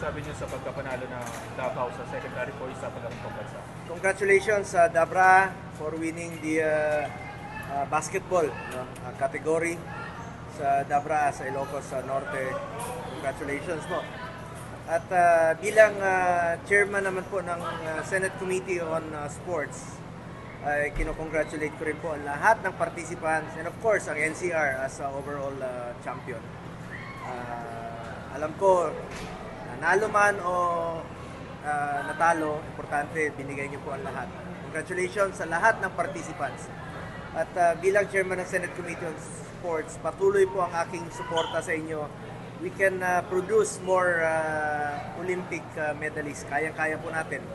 masasabi niyo sa pagkapanalo ng Davao sa secondary points sa pagdating pambansa? Congratulations sa Dabra for winning the basketball category sa Dabra sa Ilocos Norte. Congratulations po. At bilang chairman naman po ng Senate Committee on Sports, ay kinocongratulate ko rin po ang lahat ng participants and of course ang NCR as overall champion. Alam ko, nanalo man o natalo, importante, binigay niyo po ang lahat. Congratulations sa lahat ng participants. At bilang chairman ng Senate Committee on Sports, patuloy po ang aking suporta sa inyo. We can produce more Olympic medalists. Kaya-kaya po natin.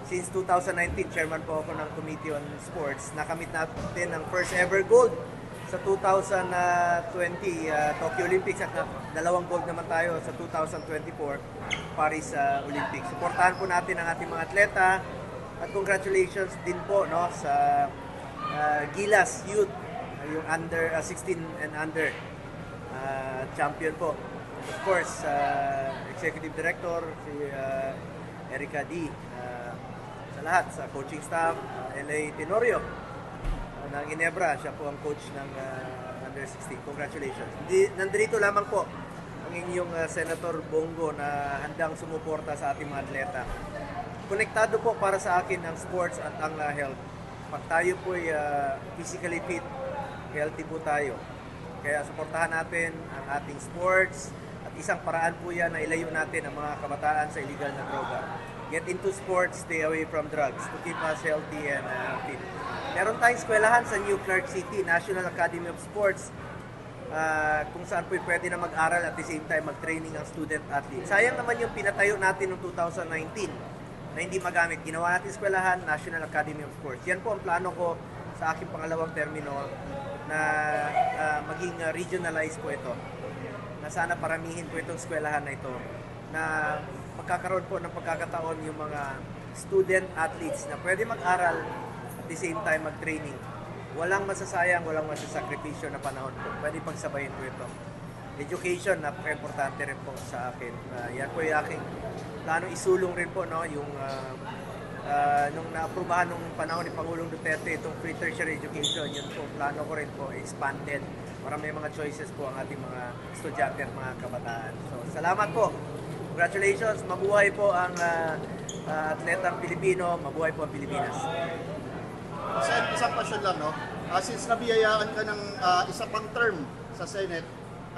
Since 2019, chairman po ako ng Committee on Sports. Nakamit natin ang first ever gold sa 2020 Tokyo Olympics at dalawang gold naman tayo sa 2024 Paris Olympics. Suportahan po natin ang ating mga atleta at congratulations din po no sa Gilas Youth, yung under 16 and under champion po. Of course, Executive Director si Erica D. Sa lahat, sa coaching staff, LA Tenorio ng Ginebra, siya po ang coach ng under 16. Congratulations. Nandito lamang po ang inyong Senator Bongo na handang sumuporta sa ating mga atleta. Konektado po para sa akin ang sports at ang health. Pag tayo po ay physically fit, healthy po tayo. Kaya suportahan natin ang ating sports at isang paraan po yan na ilayo natin ang mga kabataan sa illegal na droga. Get into sports, stay away from drugs to keep us healthy and fit. Meron tayong eskwelahan sa New Clark City, National Academy of Sports, kung saan po pwede na mag-aral at the same time mag-training ang student-athlete. Sayang naman yung pinatayo natin noong 2019 na hindi magamit. Ginawa natin eskwelahan, National Academy of Sports. Yan po ang plano ko sa aking pangalawang termino na maging regionalized po ito. Na sana paramihin po itong eskwelahan na ito na magkakaroon po ng pagkakataon yung mga student-athletes na pwede mag-aral at the same time mag-training. Walang masasayang, walang masasakripisyo na panahon po. Pwede pagsabayin po ito. Education, napaka-importante rin po sa akin. Yan po yung aking plano isulong rin po, no? Yung nung naaprubahan nung panahon ni Pangulong Duterte, itong free tertiary education, yun po, plano ko rin po, expanded para may mga choices po ang ating mga estudyante at mga kabataan. So, salamat po. Congratulations. Mabuhay po ang atletang Pilipino. Mabuhay po ang Pilipinas. Isang question lang, no? Since nabiyayaan ka ng isa pang term sa Senate,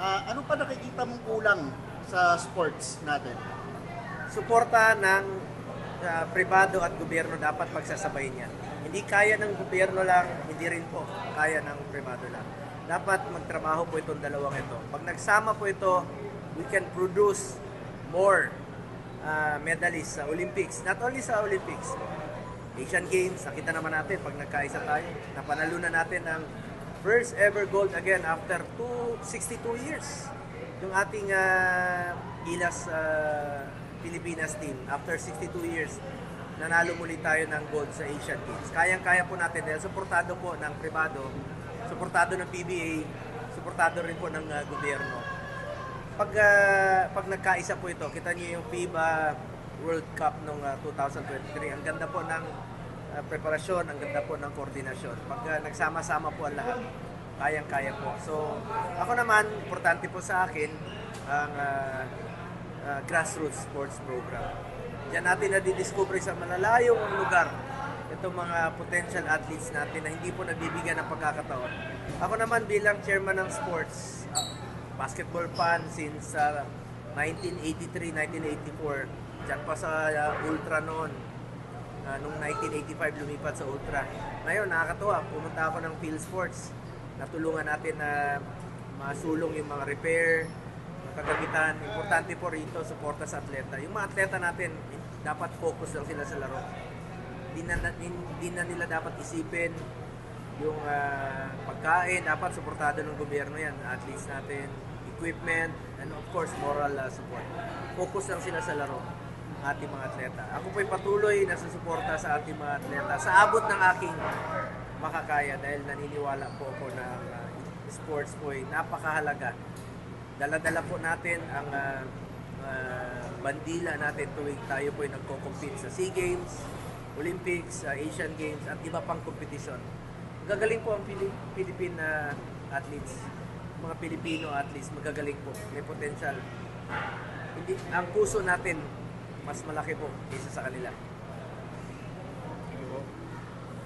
ano pa nakikita mong kulang sa sports natin? Suporta ng pribado at gobyerno dapat pagsasabay niyan. Hindi kaya ng gobyerno lang, hindi rin po kaya ng pribado lang. Dapat magtrabaho po itong dalawang ito. Pag nagsama po ito, we can produce more medalists sa Olympics. Not only sa Olympics, Asian Games, nakita naman natin pag nagkaisa tayo, napanalunan natin ang first ever gold again after 62 years. Yung ating Gilas Pilipinas team, after 62 years, nanalo muli tayo ng gold sa Asian Games. Kayang-kaya po natin dahil suportado po ng pribado, suportado ng PBA, suportado rin po ng gobyerno. Pag nagkaisa po ito, kita niyo yung FIBA World Cup noong 2023. Ang ganda po ng preparasyon, ang ganda po ng koordinasyon. Pag nagsama-sama po ang lahat, kayang-kaya po. So, ako naman, importante po sa akin ang grassroots sports program. Diyan natin na-discover sa malalayong lugar itong mga potential athletes natin na hindi po nabibigyan ng pagkakataon. Ako naman bilang chairman ng sports, basketball fan since 1983, 1984. Diyan pa sa Ultra noon. Noong 1985 lumipat sa Ultra. Ngayon nakakatuwa, pumunta ako ng Field Sports. Natulungan natin na masulong yung mga repair, kagamitan. Importante po rito, suporta sa atleta. Yung mga atleta natin, dapat focus lang sila sa laro. Hindi na nila dapat isipin yung pagkain. Dapat suportado ng gobyerno yan. Athletes natin, equipment, and of course, moral support. Focus lang sila sa laro, ating mga atleta. Ako po'y patuloy na susuporta sa ating mga atleta sa abot ng aking makakaya dahil naniniwala po ako na sports po'y napakahalaga. Dala-dala po natin ang bandila natin tuwing tayo po ay nagko-compete sa SEA Games, Olympics, Asian Games, at iba pang kompetisyon. Magagaling po ang Philippine athletes, mga Pilipino athletes, magagaling po, may potential. Hindi, ang puso natin, mas malaki po kaysa sa kanila.